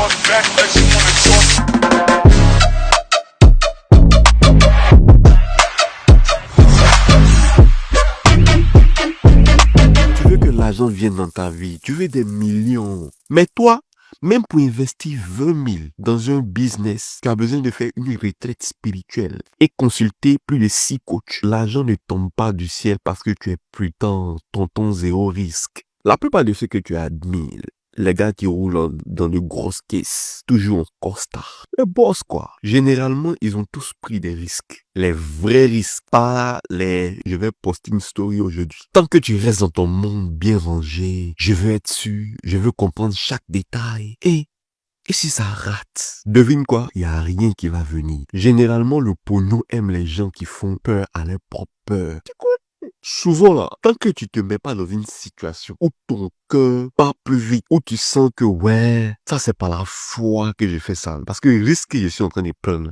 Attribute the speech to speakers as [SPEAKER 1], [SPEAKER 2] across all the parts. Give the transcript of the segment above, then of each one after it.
[SPEAKER 1] Tu veux que l'argent vienne dans ta vie, tu veux des millions. Mais toi, même pour investir 20 000 dans un business, tu as besoin de faire une retraite spirituelle et consulter plus de 6 coachs. L'argent ne tombe pas du ciel parce que tu es prudent, tonton zéro risque. La plupart de ceux que tu admires, les gars qui roulent dans de grosses caisses, toujours en costard, les boss quoi. Généralement, ils ont tous pris des risques. Les vrais risques, pas les « je vais poster une story aujourd'hui ». Tant que tu restes dans ton monde bien rangé, je veux être sûr, je veux comprendre chaque détail. Et si ça rate, devine quoi, il n'y a rien qui va venir. Généralement, le pognon aime les gens qui font peur à leur propre peur. Souvent là, tant que tu te mets pas dans une situation où ton cœur part plus vite, où tu sens que ouais, ça c'est pas la fois que j'ai fait ça, parce que le risque que je suis en train de prendre,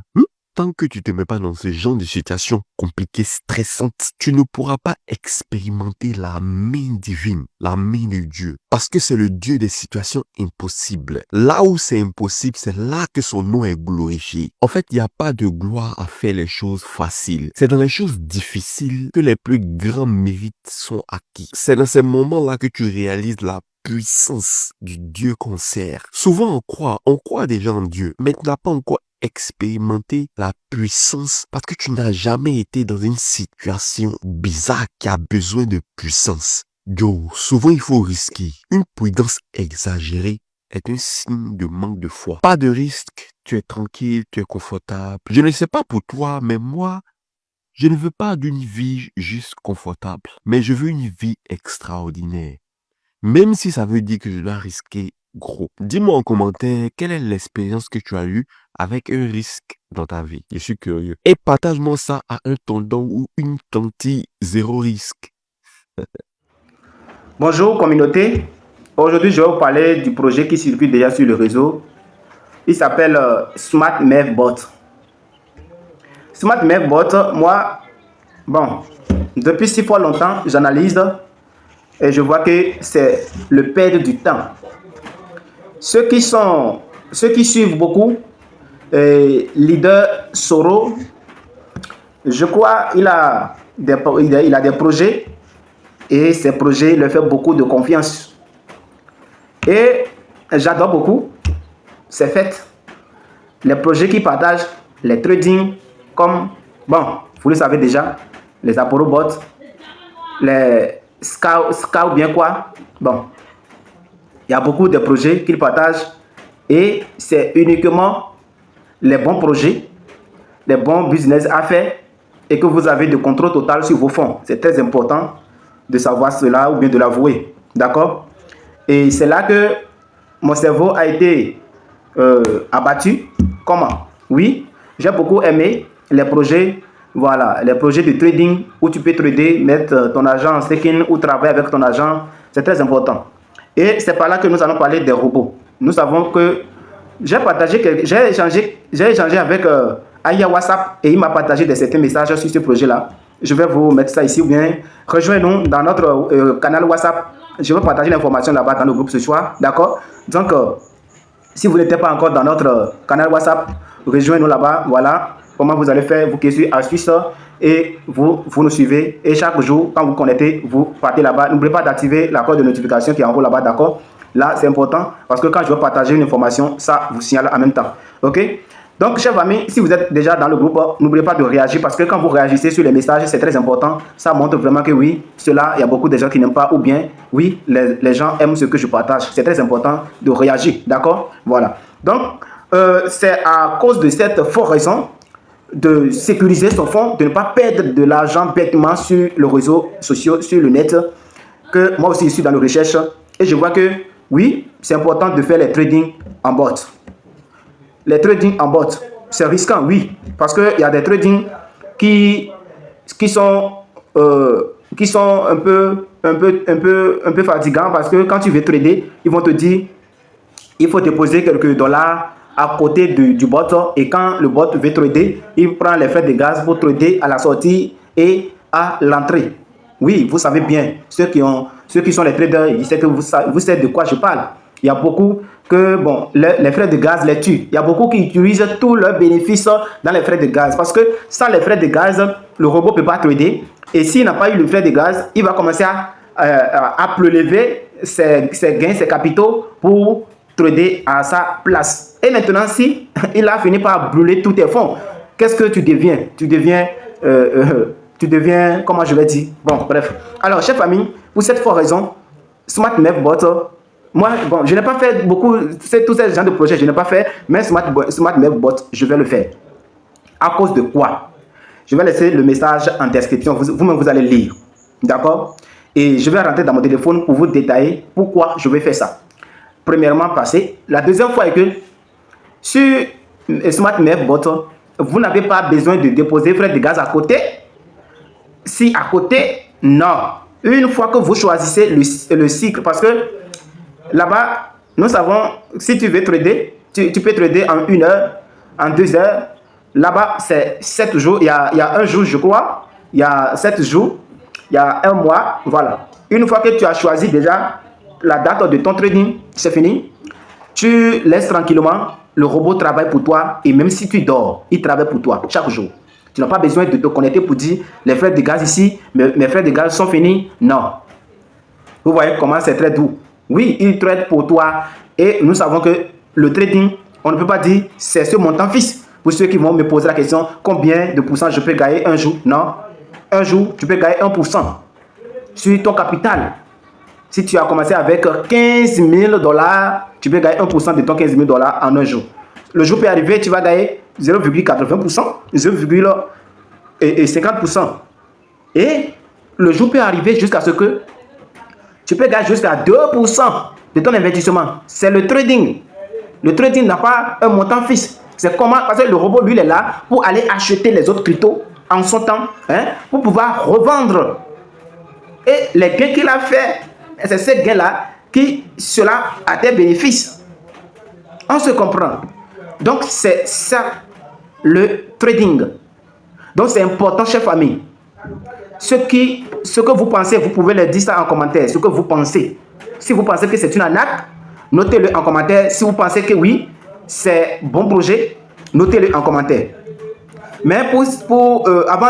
[SPEAKER 1] tant que tu te mets pas dans ce genre de situation compliquée, stressante, tu ne pourras pas expérimenter la main divine, la main de Dieu. Parce que c'est le Dieu des situations impossibles. Là où c'est impossible, c'est là que son nom est glorifié. En fait, il n'y a pas de gloire à faire les choses faciles. C'est dans les choses difficiles que les plus grands mérites sont acquis. C'est dans ces moments-là que tu réalises la puissance du Dieu qu'on sert. Souvent, on croit déjà en Dieu, mais tu n'as pas encore expérimenter la puissance parce que tu n'as jamais été dans une situation bizarre qui a besoin de puissance. Yo, souvent il faut risquer. Une prudence exagérée est un signe de manque de foi. Pas de risque, tu es tranquille, tu es confortable. Je ne sais pas pour toi, mais moi, je ne veux pas d'une vie juste confortable, mais je veux une vie extraordinaire. Même si ça veut dire que je dois risquer gros. Dis-moi en commentaire quelle est l'expérience que tu as eue avec un risque dans ta vie. Je suis curieux. Et partage-moi ça à un tonton ou une tantine zéro risque.
[SPEAKER 2] Bonjour communauté. Aujourd'hui, je vais vous parler du projet qui circule déjà sur le réseau. Il s'appelle Smart Mev Bot. Smart Mev Bot, moi, depuis si fort longtemps, j'analyse et je vois que c'est le perdre du temps. Ceux qui suivent beaucoup, leader Soro, je crois il a des projets et ces projets leur font beaucoup de confiance. Et j'adore beaucoup ces faits. Les projets qu'il partage, les trading, comme, vous le savez déjà, les Apollo Bots, les Scout bien quoi, il y a beaucoup de projets qu'il partage et c'est uniquement les bons projets, les bons business à faire et que vous avez de contrôle total sur vos fonds. C'est très important de savoir cela ou bien de l'avouer. D'accord? Et c'est là que mon cerveau a été abattu. Comment? Oui, j'ai beaucoup aimé les projets, voilà, les projets de trading où tu peux trader, mettre ton argent en staking ou travailler avec ton argent. C'est très important. Et c'est par là que nous allons parler des robots. Nous savons que j'ai échangé avec Aya WhatsApp et il m'a partagé certains messages sur ce projet-là. Je vais vous mettre ça ici ou bien rejoignez-nous dans notre canal WhatsApp. Je vais partager l'information là-bas dans le groupe ce soir. D'accord? Donc, si vous n'êtes pas encore dans notre canal WhatsApp, rejoignez-nous là-bas. Voilà comment vous allez faire. Vous qui suivez astuce et vous nous suivez. Et chaque jour, quand vous connectez, vous partez là-bas. N'oubliez pas d'activer la cloche de notification qui est en haut là-bas. D'accord? Là, c'est important parce que quand je vais partager une information, ça vous signale en même temps. Ok? Donc, chers amis, si vous êtes déjà dans le groupe, n'oubliez pas de réagir parce que quand vous réagissez sur les messages, c'est très important. Ça montre vraiment que oui, cela, il y a beaucoup de gens qui n'aiment pas ou bien, oui, les gens aiment ce que je partage. C'est très important de réagir. D'accord? Voilà. Donc, c'est à cause de cette forte raison de sécuriser son fonds, de ne pas perdre de l'argent bêtement sur les réseaux sociaux, sur le net, que moi aussi je suis dans la recherche et je vois que oui, c'est important de faire les trading en bot. Les trading en bot, c'est risquant, oui, parce qu'il y a des trading qui sont un peu fatigants parce que quand tu veux trader, ils vont te dire il faut déposer quelques dollars à côté du bot et quand le bot veut trader, il prend les frais de gaz pour trader à la sortie et à l'entrée. Oui, vous savez bien, ceux qui sont les traders, ils savent que vous savez de quoi je parle. Il y a beaucoup que bon, les frais de gaz les tuent. Il y a beaucoup qui utilisent tous leurs bénéfices dans les frais de gaz. Parce que sans les frais de gaz, le robot ne peut pas trader. Et s'il n'a pas eu le frais de gaz, il va commencer à prélever ses gains, ses capitaux pour trader à sa place. Et maintenant, si il a fini par brûler tous tes fonds, qu'est-ce que tu deviens? Tu deviens, comment je vais dire? Bon, bref. Alors, chers amis, pour cette fois raison, Smart Mev Bot, moi, bon, je n'ai pas fait beaucoup, tous ces genres de projets, je n'ai pas fait, mais Smart Mev Bot, je vais le faire. À cause de quoi? Je vais laisser le message en description, vous-même vous allez lire. D'accord? Et je vais rentrer dans mon téléphone pour vous détailler pourquoi je vais faire ça. Premièrement, passer. La deuxième fois est que sur Smart Mev Bot, vous n'avez pas besoin de déposer frais de gaz à côté. Si à côté, non. Une fois que vous choisissez le cycle, parce que là-bas, nous savons, si tu veux trader, tu peux trader en 1 heure, en 2 heures. Là-bas, c'est 7 jours. Il y a un jour, je crois. Il y a 7 jours. Il y a un mois. Voilà. Une fois que tu as choisi déjà la date de ton trading, c'est fini. Tu laisses tranquillement. Le robot travaille pour toi. Et même si tu dors, il travaille pour toi chaque jour. Tu n'as pas besoin de te connecter pour dire les frais de gaz ici, mes frais de gaz sont finis. Non. Vous voyez comment c'est très doux. Oui, il trade pour toi. Et nous savons que le trading, on ne peut pas dire c'est ce montant fixe. Pour ceux qui vont me poser la question, combien de pourcents je peux gagner un jour? Non. Un jour, tu peux gagner 1% sur ton capital. Si tu as commencé avec 15 000 $, tu peux gagner 1% de ton 15 000 $ en un jour. Le jour peut arriver, tu vas gagner 0,80%, 0,50%. Et le jour peut arriver jusqu'à ce que tu peux gagner jusqu'à 2% de ton investissement. C'est le trading. Le trading n'a pas un montant fixe. C'est comment, parce que le robot, lui, il est là pour aller acheter les autres cryptos en son temps, hein, pour pouvoir revendre. Et les gains qu'il a fait, c'est ces gains-là qui, cela a des bénéfices. On se comprend. Donc, c'est ça, le trading. Donc, c'est important, chers familles. Ce que vous pensez, vous pouvez le dire ça en commentaire. Ce que vous pensez. Si vous pensez que c'est une arnaque, notez-le en commentaire. Si vous pensez que oui, c'est bon projet, notez-le en commentaire. Mais avant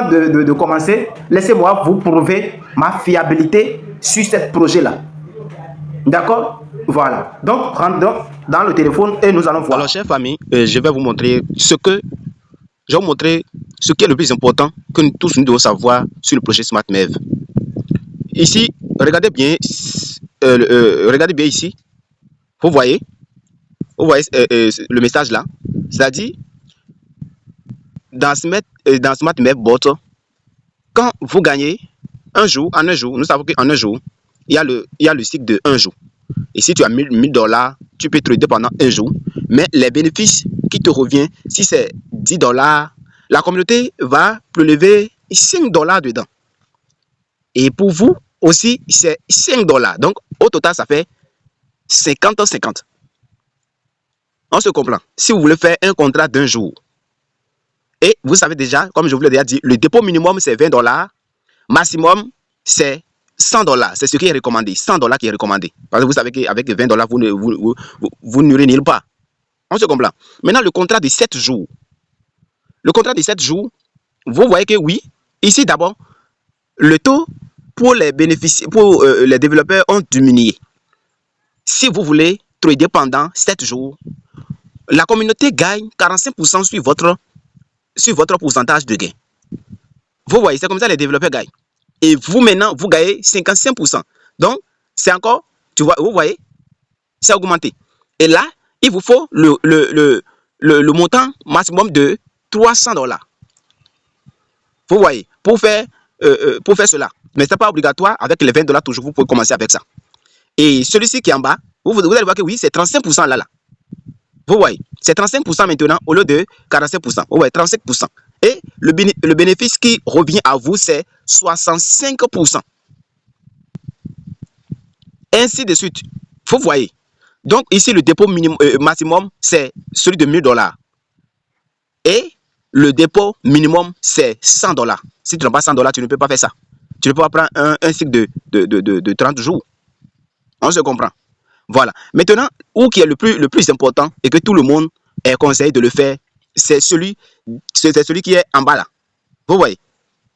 [SPEAKER 2] de commencer, laissez-moi vous prouver ma fiabilité sur ce projet-là. D'accord? Voilà. Donc, rentrons dans le téléphone et nous allons voir.
[SPEAKER 3] Alors, chers familles, je vais vous montrer ce qui est le plus important que nous tous nous devons savoir sur le projet Smart Mev. Ici, regardez bien ici. Vous voyez le message là. C'est-à-dire, dans Smart Mev Bot, quand vous gagnez en un jour, nous savons qu'en un jour, il y a le cycle de 1 jour. Et si tu as 1000 $, tu peux trader pendant 1 jour. Mais les bénéfices qui te reviennent, si c'est 10 $, la communauté va prélever 5 $ dedans. Et pour vous aussi, c'est 5 $. Donc, au total, ça fait 50-50. On se comprend. Si vous voulez faire un contrat d'1 jour, et vous savez déjà, comme je vous l'ai déjà dit, le dépôt minimum, c'est 20 $. Maximum, c'est 100 $. C'est ce qui est recommandé. 100 $ qui est recommandé. Parce que vous savez qu'avec 20 $, vous n'urez nulle part. On se comprend. Maintenant, le contrat de 7 jours. Le contrat de 7 jours, vous voyez que oui, ici d'abord, le taux pour les développeurs ont diminué. Si vous voulez trader pendant 7 jours, la communauté gagne 45% sur votre pourcentage de gain. Vous voyez, c'est comme ça les développeurs gagnent. Et vous maintenant, vous gagnez 55%. Donc, c'est encore, vous voyez, c'est augmenté. Et là, il vous faut le montant maximum de 300 $. Vous voyez, pour faire cela. Mais ce n'est pas obligatoire. Avec les 20 $, toujours, vous pouvez commencer avec ça. Et celui-ci qui est en bas, vous allez voir que oui, c'est 35% là. Vous voyez, c'est 35% maintenant au lieu de 45%. Vous voyez, 35%. Et le bénéfice qui revient à vous, c'est 65%. Ainsi de suite. Vous voyez. Donc, ici, le dépôt maximum, c'est celui de 1000 $. Et le dépôt minimum, c'est 100 $. Si tu n'as pas 100 $, tu ne peux pas faire ça. Tu ne peux pas prendre un cycle de 30 jours. On se comprend. Voilà. Maintenant, où qui est le plus important et que tout le monde est conseillé de le faire, c'est celui qui est en bas là. Vous voyez,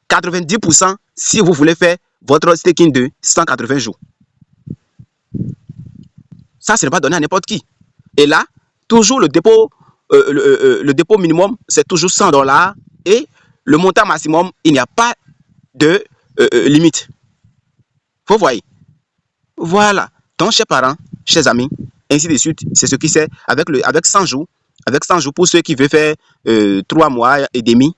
[SPEAKER 3] 90% si vous voulez faire votre staking de 180 jours. Ça, ce n'est pas donné à n'importe qui. Et là, toujours le dépôt minimum, c'est toujours 100 $ et le montant maximum, il n'y a pas de limite. Vous voyez. Voilà. Donc, chers parents, chers amis, ainsi de suite, c'est ce qui c'est avec 100 jours. Avec 100 jours, pour ceux qui veulent faire 3 mois et demi,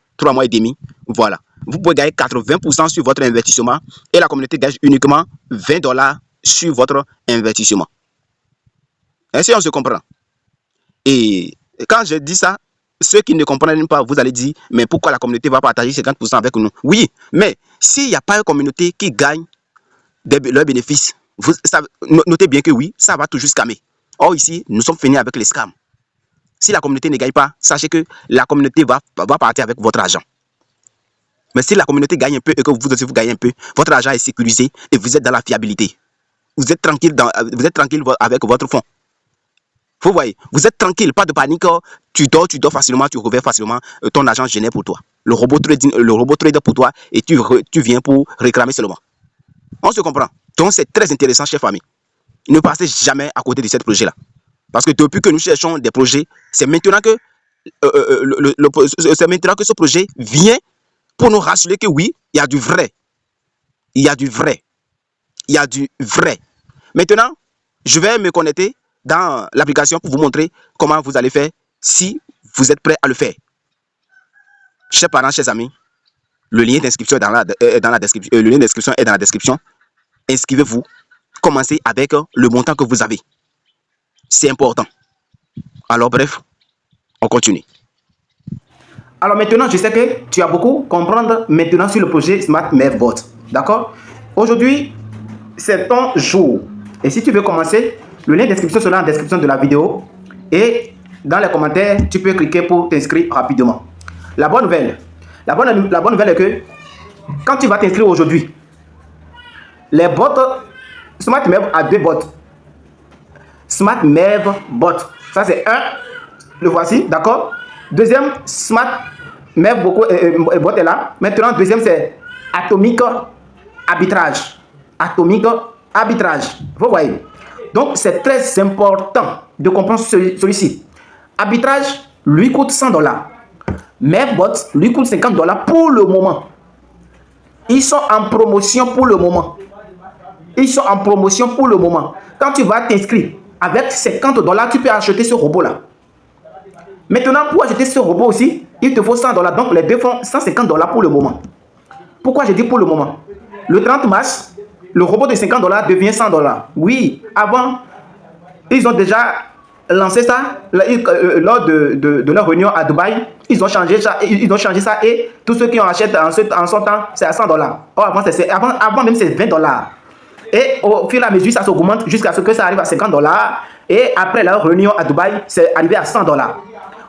[SPEAKER 3] voilà. Vous pouvez gagner 80% sur votre investissement et la communauté gagne uniquement 20 $ sur votre investissement. Ainsi, on se comprend. Et quand je dis ça, ceux qui ne comprennent pas, vous allez dire, mais pourquoi la communauté va partager 50% avec nous? Oui, mais s'il n'y a pas une communauté qui gagne leurs bénéfices, notez bien que oui, ça va toujours scammer. Or ici, nous sommes finis avec les scams. Si la communauté ne gagne pas, sachez que la communauté va partir avec votre argent. Mais si la communauté gagne un peu et que vous aussi vous gagnez un peu, votre argent est sécurisé et vous êtes dans la fiabilité. Vous êtes tranquille avec votre fonds. Vous voyez, vous êtes tranquille, pas de panique. Tu dors facilement, tu reviens facilement, ton argent génère pour toi. Le robot trader pour toi et tu viens pour réclamer seulement. On se comprend. Donc c'est très intéressant, chers familles. Ne passez jamais à côté de ce projet-là. Parce que depuis que nous cherchons des projets, c'est maintenant que ce projet vient pour nous rassurer que oui, il y a du vrai. Il y a du vrai. Il y a du vrai. Maintenant, je vais me connecter dans l'application pour vous montrer comment vous allez faire si vous êtes prêt à le faire. Chers parents, chers amis, le lien d'inscription est dans la description. Le lien d'inscription est dans la description. Inscrivez-vous. Commencez avec le montant que vous avez. C'est important. Alors bref, on continue.
[SPEAKER 2] Alors maintenant, je sais que tu as beaucoup à comprendre maintenant sur le projet Smart Mev Bot. D'accord? Aujourd'hui, c'est ton jour. Et si tu veux commencer, le lien d'inscription sera en description de la vidéo. Et dans les commentaires, tu peux cliquer pour t'inscrire rapidement. La bonne nouvelle est que quand tu vas t'inscrire aujourd'hui, les bots, Smart Mev a 2 bots. Smart Mev Bot. Ça c'est un. Le voici, d'accord? Deuxième, Smart Mev Bot est là. Maintenant, deuxième c'est Atomic Arbitrage. Atomic Arbitrage. Vous voyez? Donc c'est très important de comprendre celui-ci. Arbitrage lui coûte 100 $. Mevbot lui coûte 50 $ pour le moment. Ils sont en promotion pour le moment. Quand tu vas t'inscrire avec 50 $, tu peux acheter ce robot-là. Maintenant, pour acheter ce robot aussi, il te faut 100 $. Donc, les deux font 150 $ pour le moment. Pourquoi je dis pour le moment? Le 30 mars, le robot de 50 $ devient 100 $. Oui, avant, ils ont déjà lancé ça lors de leur réunion à Dubaï. Ils ont changé ça et tous ceux qui en achètent en son temps, c'est à 100 $. Or, avant même, c'est 20 $. Et au fur et à mesure, ça s'augmente jusqu'à ce que ça arrive à 50 $. Et après leur réunion à Dubaï, c'est arrivé à 100 $.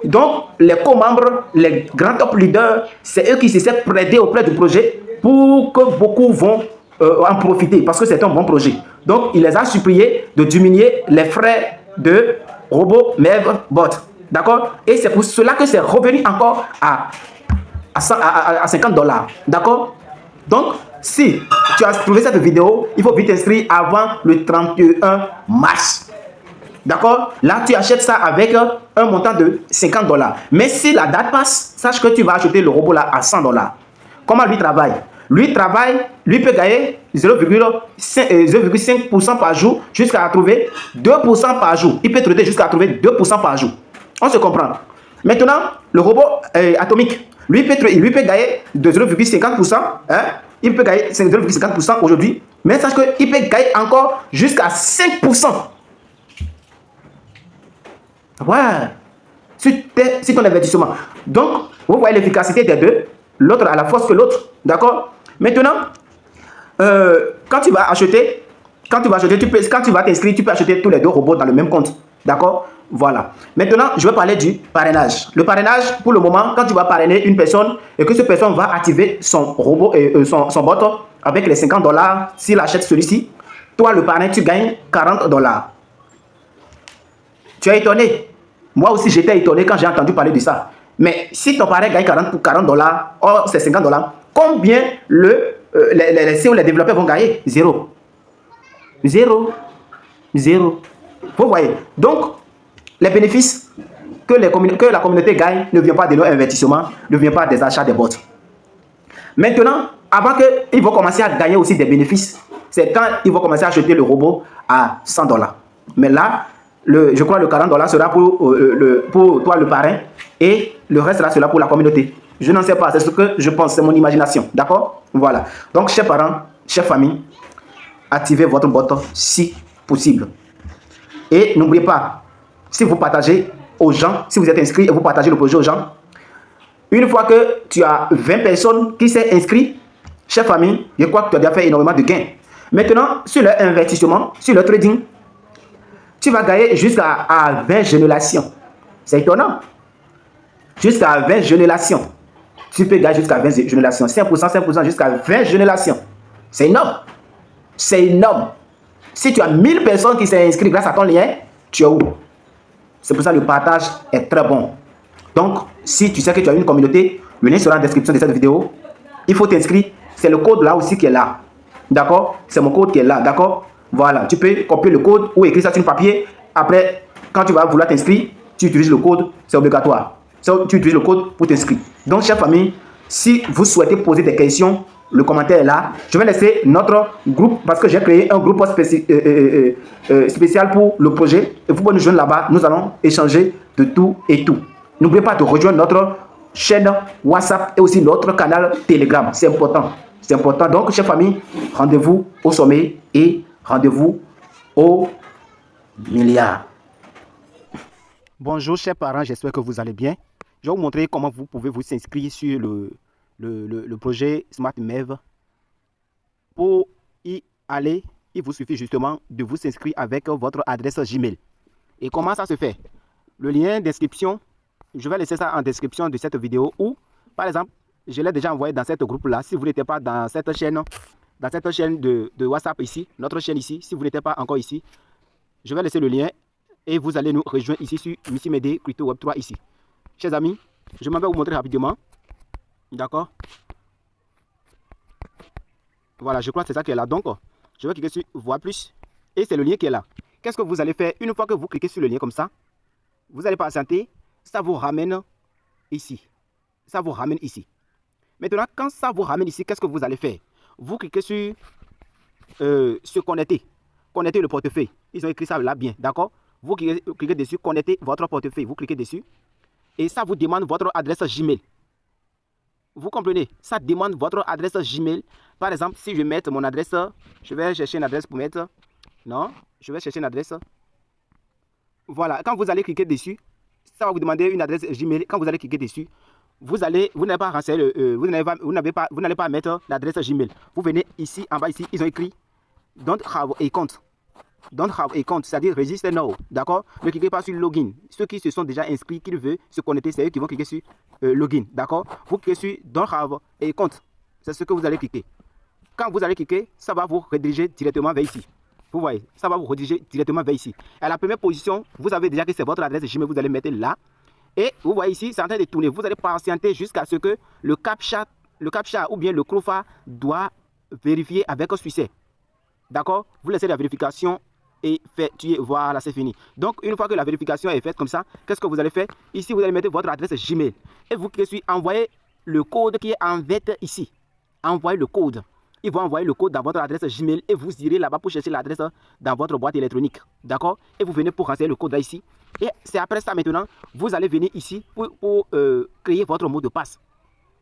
[SPEAKER 2] Donc, les co-membres, les grands top leaders, c'est eux qui se sont prêtés auprès du projet pour que beaucoup vont en profiter parce que c'est un bon projet. Donc, il les a suppliés de diminuer les frais de robot Mevbot. D'accord? Et c'est pour cela que c'est revenu encore à 50 $. D'accord? Donc, si tu as trouvé cette vidéo, il faut vite t'inscrire avant le 31 mars. D'accord? Là, tu achètes ça avec un montant de 50 $. Mais si la date passe, sache que tu vas acheter le robot là à 100 $. Comment lui travaille? Lui peut gagner 0,5% par jour jusqu'à trouver 2% par jour. Il peut trader jusqu'à trouver 2% par jour. On se comprend. Maintenant, le robot atomique, lui peut gagner de 0,50%. Hein? Il peut gagner 0,50% aujourd'hui. Mais sache qu'il peut gagner encore jusqu'à 5%. Ouais. Sur ton investissement. Donc, vous voyez l'efficacité des deux. L'autre a la force que l'autre. D'accord? Maintenant, quand tu vas acheter, quand tu vas t'inscrire, tu peux acheter tous les deux robots dans le même compte. D'accord? Voilà. Maintenant, je vais parler du parrainage. Le parrainage, pour le moment, quand tu vas parrainer une personne et que cette personne va activer son robot et son bot avec les 50 $, s'il achète celui-ci, toi, le parrain, tu gagnes 40 $. Tu es étonné. Moi aussi, j'étais étonné quand j'ai entendu parler de ça. Mais si ton parent gagne 40 dollars, or c'est 50 dollars, combien les CEO, les développeurs vont gagner? Zéro. Zéro. Zéro. Vous voyez. Donc, les bénéfices que la communauté gagne ne viennent pas de leur investissement, ne viennent pas des achats des bots. Maintenant, avant qu'ils vont commencer à gagner aussi des bénéfices, c'est quand ils vont commencer à acheter le robot à 100 dollars. Mais là, je crois que le 40 dollars sera pour toi, le parrain, et le reste là sera pour la communauté. Je n'en sais pas, c'est ce que je pense, c'est mon imagination. D'accord? Voilà. Donc, chers parents, chers familles, activez votre bot si possible. Et n'oubliez pas, si vous partagez aux gens, si vous êtes inscrit et vous partagez le projet aux gens, une fois que tu as 20 personnes qui s'est inscrites, chère famille, je crois que tu as déjà fait énormément de gains. Maintenant, sur leur investissement, sur le trading, tu vas gagner jusqu'à 20 générations. C'est étonnant. Jusqu'à 20 générations. Tu peux gagner jusqu'à 20 générations. 5% jusqu'à 20 générations. C'est énorme. C'est énorme. Si tu as 1000 personnes qui sont inscrites grâce à ton lien, tu es où? C'est pour ça que le partage est très bon. Donc, si tu sais que tu as une communauté, le lien sera en description de cette vidéo. Il faut t'inscrire. C'est le code là aussi qui est là. D'accord? C'est mon code qui est là. D'accord? Voilà. Tu peux copier le code ou écrire ça sur le papier. Après, quand tu vas vouloir t'inscrire, tu utilises le code. C'est obligatoire. Tu utilises le code pour t'inscrire. Donc, chère famille, si vous souhaitez poser des questions, le commentaire est là. Je vais laisser notre groupe parce que j'ai créé un groupe spécial pour le projet. Et vous pouvez nous joindre là-bas. Nous allons échanger de tout et tout. N'oubliez pas de rejoindre notre chaîne WhatsApp et aussi notre canal Telegram. C'est important. C'est important. Donc, chère famille, rendez-vous au sommet et rendez-vous au milliard.
[SPEAKER 4] Bonjour, chers parents. J'espère que vous allez bien. Je vais vous montrer comment vous pouvez vous inscrire sur le projet Smart Mev. Pour y aller, il vous suffit justement de vous inscrire avec votre adresse Gmail. Et comment ça se fait? Le lien d'inscription, je vais laisser ça en description de cette vidéo ou, par exemple, je l'ai déjà envoyé dans cette groupe-là. Si vous n'êtes pas dans cette chaîne de WhatsApp ici, notre chaîne ici, si vous n'êtes pas encore ici, je vais laisser le lien et vous allez nous rejoindre ici sur Missy Médé Crypto Web 3 ici. Chers amis, je m'en vais vous montrer rapidement. D'accord? Voilà, je crois que c'est ça qui est là. Donc, je vais cliquer sur voir plus et c'est le lien qui est là. Qu'est-ce que vous allez faire? Une fois que vous cliquez sur le lien comme ça, vous allez patienter, ça vous ramène ici. Ça vous ramène ici. Maintenant, quand ça vous ramène ici, qu'est-ce que vous allez faire? Vous cliquez sur se connecter. Connecter le portefeuille. Ils ont écrit ça là bien, d'accord? Vous cliquez dessus, connecter votre portefeuille. Vous cliquez dessus et ça vous demande votre adresse Gmail. Vous comprenez? Ça demande votre adresse Gmail. Par exemple, si je mets mon adresse, je vais chercher une adresse pour mettre. Non, je vais chercher une adresse. Voilà, quand vous allez cliquer dessus, ça va vous demander une adresse Gmail. Quand vous allez cliquer dessus, vous n'allez pas renseigner, vous n'allez pas mettre l'adresse Gmail. Vous venez ici, en bas ici, ils ont écrit Don't have a account. Don't have a account, c'est-à-dire register now. D'accord? Ne cliquez pas sur login. Ceux qui se sont déjà inscrits, qui veulent se connecter, c'est eux qui vont cliquer sur login. D'accord? Vous cliquez sur Don't have a account. C'est ce que vous allez cliquer. Quand vous allez cliquer, ça va vous rediriger directement vers ici. Vous voyez, ça va vous rediriger directement vers ici. À la première position, vous avez déjà que c'est votre adresse Gmail, vous allez mettre là. Et vous voyez ici, c'est en train de tourner. Vous allez patienter jusqu'à ce que le CAPTCHA ou bien le CROFA doit vérifier avec succès. D'accord? Vous laissez la vérification et effectuer. Voilà, c'est fini. Donc, une fois que la vérification est faite comme ça, qu'est-ce que vous allez faire? Ici, vous allez mettre votre adresse Gmail. Et vous cliquez sur envoyer le code qui est en vert ici. Envoyez le code. Ils vont envoyer le code dans votre adresse Gmail et vous irez là-bas pour chercher l'adresse dans votre boîte électronique. D'accord? Et vous venez pour renseigner le code là ici. Et c'est après ça maintenant, vous allez venir ici pour créer votre mot de passe.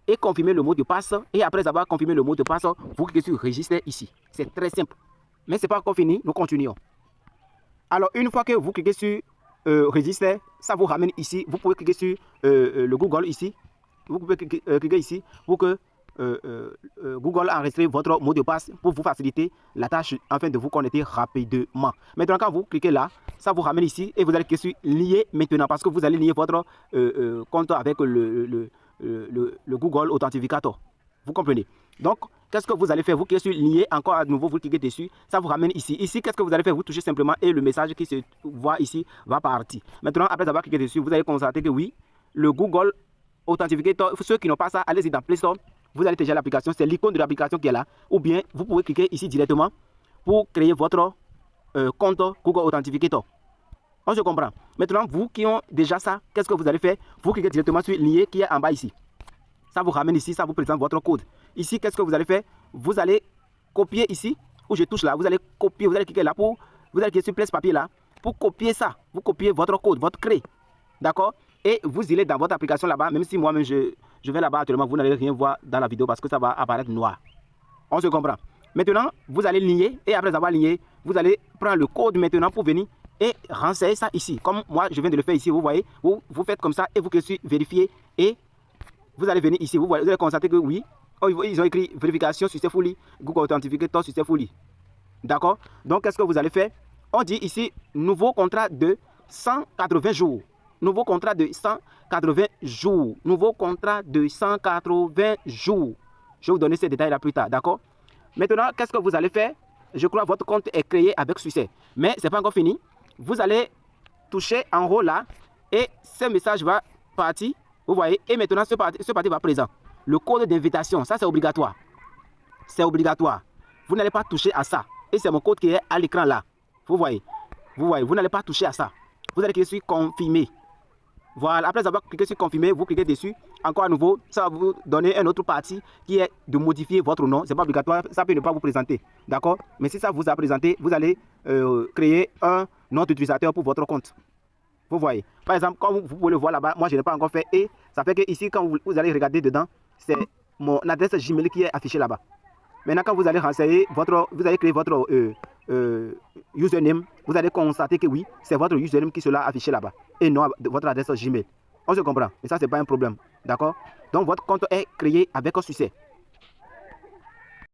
[SPEAKER 4] Et confirmer le mot de passe. Et après avoir confirmé le mot de passe, vous cliquez sur Register ici. C'est très simple. Mais ce n'est pas encore fini, nous continuons. Alors, une fois que vous cliquez sur Register, ça vous ramène ici. Vous pouvez cliquer sur le Google ici. Vous pouvez cliquer ici pour que Google enregistre votre mot de passe pour vous faciliter la tâche afin de vous connecter rapidement. Maintenant, quand vous cliquez là, ça vous ramène ici et vous allez cliquer sur lier maintenant parce que vous allez lier votre compte avec le Google Authentificator. Vous comprenez? Donc, qu'est-ce que vous allez faire? Vous cliquez sur lier, encore à nouveau, vous cliquez dessus, ça vous ramène ici. Ici, qu'est-ce que vous allez faire? Vous touchez simplement et le message qui se voit ici va partir. Maintenant, après avoir cliqué dessus, vous allez constater que oui, le Google Authenticator, ceux qui n'ont pas ça, allez-y dans Play Store, vous allez télécharger l'application, c'est l'icône de l'application qui est là. Ou bien, vous pouvez cliquer ici directement pour créer votre compte Google Authenticator. On se comprend. Maintenant, vous qui ont déjà ça, qu'est-ce que vous allez faire? Vous cliquez directement sur lier qui est en bas ici. Ça vous ramène ici, ça vous présente votre code. Ici, qu'est-ce que vous allez faire? Vous allez copier ici, où je touche là, vous allez copier, vous allez cliquer là pour, vous allez cliquer sur place papier là, pour copier ça. Vous copiez votre code, votre clé. D'accord? Et vous irez dans votre application là-bas, même si moi-même je vais là-bas actuellement, vous n'allez rien voir dans la vidéo parce que ça va apparaître noir. On se comprend. Maintenant, vous allez lier et après avoir lié, vous allez prendre le code maintenant pour venir et renseigner ça ici. Comme moi, je viens de le faire ici, vous voyez, vous faites comme ça et vous cliquez sur vérifier et vous allez venir ici, vous allez constater que oui, ils ont écrit vérification successfully, Google Authenticator successfully. D'accord? Donc, qu'est-ce que vous allez faire? On dit ici, nouveau contrat de 180 jours. Nouveau contrat de 180 jours. Nouveau contrat de 180 jours. Je vais vous donner ces détails là plus tard. D'accord? Maintenant, qu'est-ce que vous allez faire? Je crois que votre compte est créé avec succès. Mais ce n'est pas encore fini. Vous allez toucher en haut là et ce message va partir. Vous voyez? Et maintenant, ce parti va présent. Le code d'invitation, ça c'est obligatoire. C'est obligatoire. Vous n'allez pas toucher à ça. Et c'est mon code qui est à l'écran là. Vous voyez? Vous n'allez pas toucher à ça. Vous allez cliquer sur confirmer. Voilà, après avoir cliqué sur confirmer, vous cliquez dessus. Encore à nouveau, ça va vous donner un autre parti qui est de modifier votre nom. Ce n'est pas obligatoire, ça peut ne pas vous présenter. D'accord? Mais si ça vous a présenté, vous allez créer un nom d'utilisateur pour votre compte. Vous voyez? Par exemple, comme vous pouvez le voir là-bas, moi je n'ai pas encore fait. Et ça fait que ici, quand vous allez regarder dedans, c'est mon adresse Gmail qui est affichée là-bas. Maintenant, quand vous allez renseigner vous allez créer votre username, vous allez constater que oui, c'est votre username qui sera affiché là-bas et non votre adresse Gmail. On se comprend. Et ça, c'est pas un problème. D'accord? Donc, votre compte est créé avec un succès.